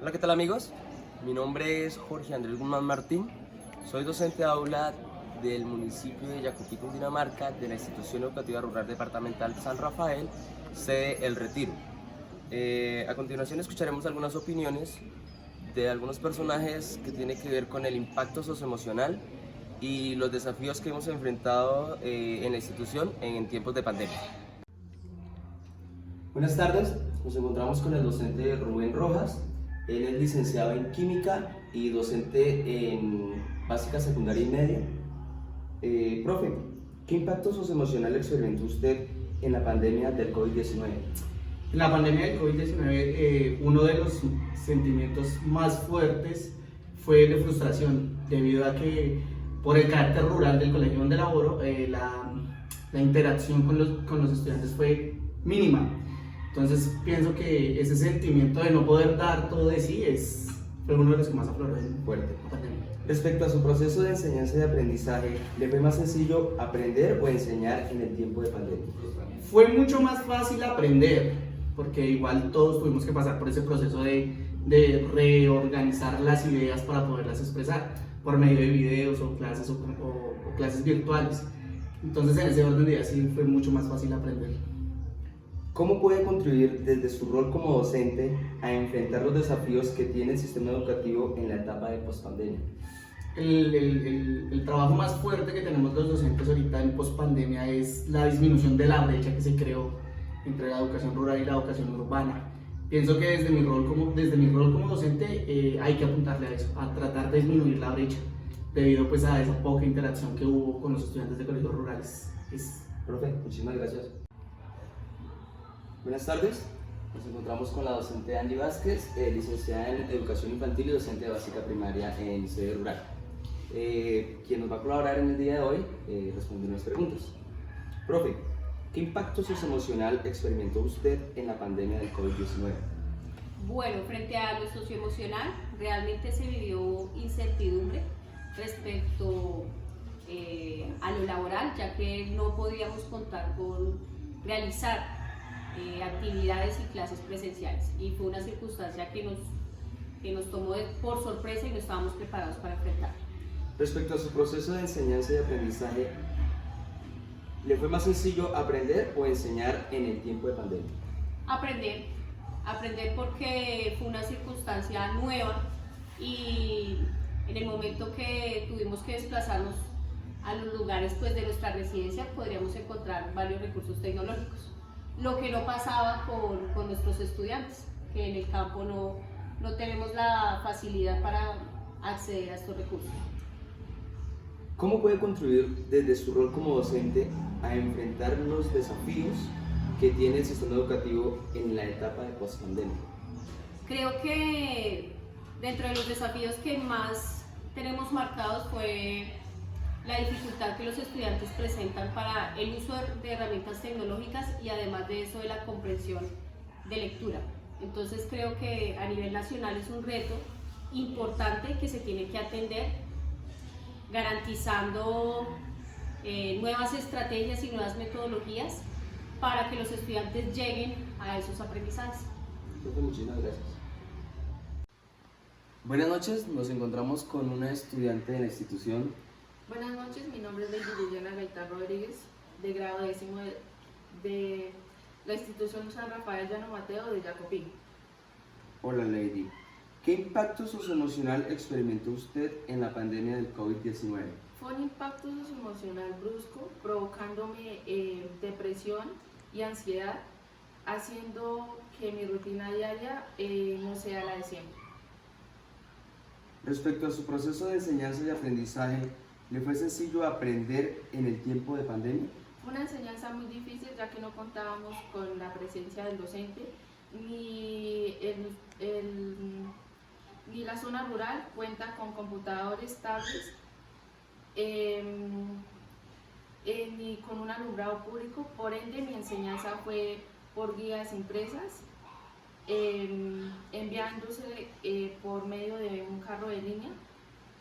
Hola, ¿qué tal amigos? Mi nombre es Jorge Andrés Guzmán Martín. Soy docente de aula del municipio de Yacupí, Cundinamarca, de la Institución Educativa Rural Departamental San Rafael, sede El Retiro. A continuación escucharemos algunas opiniones de algunos personajes que tienen que ver con el impacto socioemocional y los desafíos que hemos enfrentado en la institución en tiempos de pandemia. Buenas tardes, nos encontramos con el docente Rubén Rojas. Él es licenciado en Química y docente en Básica, Secundaria y Media. Profe, ¿qué impacto socioemocional experimentó usted en la pandemia del COVID-19? En la pandemia del COVID-19, uno de los sentimientos más fuertes fue de frustración, debido a que por el carácter rural del colegio donde laboro, la interacción con los estudiantes fue mínima. Entonces pienso que ese sentimiento de no poder dar todo de sí fue uno de los que más afloró en Fuerte. la pandemia. Respecto a su proceso de enseñanza y aprendizaje, ¿le fue más sencillo aprender o enseñar en el tiempo de pandemia? Fue mucho más fácil aprender, porque igual todos tuvimos que pasar por ese proceso de reorganizar las ideas para poderlas expresar por medio de videos o clases virtuales. Entonces en ese orden de ideas sí fue mucho más fácil aprender. ¿Cómo puede contribuir desde su rol como docente a enfrentar los desafíos que tiene el sistema educativo en la etapa de pospandemia? El trabajo más fuerte que tenemos los docentes ahorita en pospandemia es la disminución de la brecha que se creó entre la educación rural y la educación urbana. Pienso que desde mi rol como docente hay que apuntarle a eso, a tratar de disminuir la brecha, debido pues a esa poca interacción que hubo con los estudiantes de colegios rurales. Profe, muchísimas gracias. Buenas tardes, nos encontramos con la docente Angie Vázquez, licenciada en Educación Infantil y docente de Básica Primaria en sede rural, quien nos va a colaborar en el día de hoy respondiendo las preguntas. Profe, ¿qué impacto socioemocional experimentó usted en la pandemia del COVID-19? Bueno, frente a lo socioemocional, realmente se vivió incertidumbre respecto a lo laboral, ya que no podíamos contar con realizar actividades y clases presenciales, y fue una circunstancia que nos tomó por sorpresa y no estábamos preparados para enfrentar. Respecto a su proceso de enseñanza y aprendizaje, ¿le fue más sencillo aprender o enseñar en el tiempo de pandemia? Aprender porque fue una circunstancia nueva, y en el momento que tuvimos que desplazarnos a los lugares pues, de nuestra residencia, podríamos encontrar varios recursos tecnológicos. Lo que no pasaba con nuestros estudiantes, que en el campo no tenemos la facilidad para acceder a estos recursos. ¿Cómo puede contribuir desde su rol como docente a enfrentar los desafíos que tiene el sistema educativo en la etapa de pospandemia? Creo que dentro de los desafíos que más tenemos marcados fue la dificultad que los estudiantes presentan para el uso de herramientas tecnológicas, y además de eso de la comprensión de lectura. Entonces creo que a nivel nacional es un reto importante que se tiene que atender, garantizando nuevas estrategias y nuevas metodologías para que los estudiantes lleguen a esos aprendizajes. Muchísimas gracias. Buenas noches, nos encontramos con una estudiante de la institución. Buenas noches, mi nombre es Lady Liliana Gaitán Rodríguez, de grado 10º de la institución San Rafael Llano Mateo de Yacupí. Hola Lady, ¿qué impacto socioemocional experimentó usted en la pandemia del COVID-19? Fue un impacto socioemocional brusco, provocándome depresión y ansiedad, haciendo que mi rutina diaria no sea la de siempre. Respecto a su proceso de enseñanza y aprendizaje, ¿le fue sencillo aprender en el tiempo de pandemia? Fue una enseñanza muy difícil, ya que no contábamos con la presencia del docente, ni la zona rural cuenta con computadores, tablets, ni con un alumbrado público. Por ende, mi enseñanza fue por guías impresas, enviándose por medio de un carro de línea,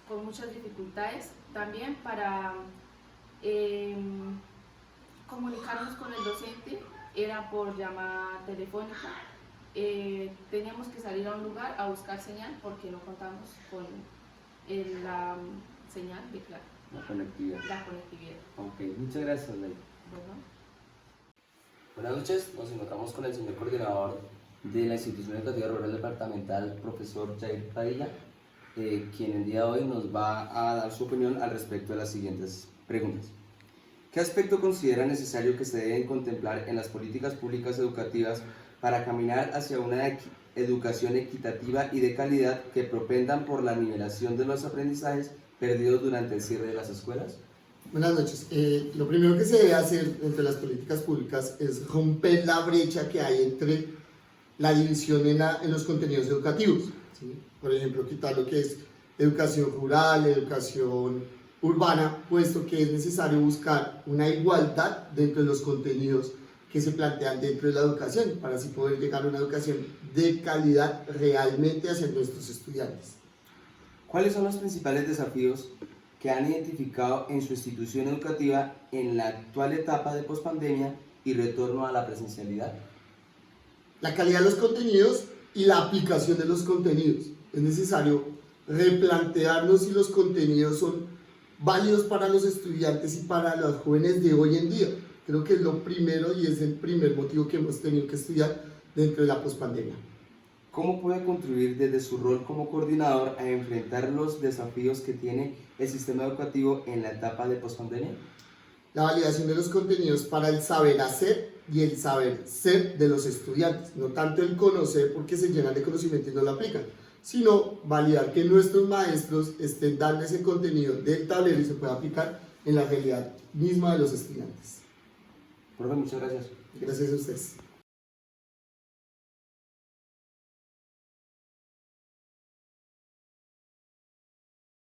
con muchas dificultades. También para comunicarnos con el docente era por llamada telefónica, teníamos que salir a un lugar a buscar señal porque no contamos con la señal de Claro, La conectividad. la conectividad. Ok, muchas gracias, Ley. Bueno. Buenas noches, nos encontramos con el señor coordinador de la Institución Educativa Rural Departamental, profesor Jair Padilla, quien el día de hoy nos va a dar su opinión al respecto de las siguientes preguntas. ¿Qué aspecto considera necesario que se deben contemplar en las políticas públicas educativas para caminar hacia una educación equitativa y de calidad que propendan por la nivelación de los aprendizajes perdidos durante el cierre de las escuelas? Buenas noches. Lo primero que se debe hacer entre las políticas públicas es romper la brecha que hay entre la división en los contenidos educativos, ¿sí? Por ejemplo, quitar lo que es educación rural, educación urbana, puesto que es necesario buscar una igualdad dentro de los contenidos que se plantean dentro de la educación, para así poder llegar a una educación de calidad realmente hacia nuestros estudiantes. ¿Cuáles son los principales desafíos que han identificado en su institución educativa en la actual etapa de pospandemia y retorno a la presencialidad? La calidad de los contenidos y la aplicación de los contenidos. Es necesario replantearnos si los contenidos son válidos para los estudiantes y para los jóvenes de hoy en día. Creo que es lo primero y es el primer motivo que hemos tenido que estudiar dentro de la pospandemia. ¿Cómo puede contribuir desde su rol como coordinador a enfrentar los desafíos que tiene el sistema educativo en la etapa de pospandemia? La validación de los contenidos para el saber hacer y el saber ser de los estudiantes, no tanto el conocer porque se llenan de conocimiento y no lo aplican, sino validar que nuestros maestros estén dando ese contenido del tablero y se pueda aplicar en la realidad misma de los estudiantes. Profe, muchas gracias. Gracias a ustedes.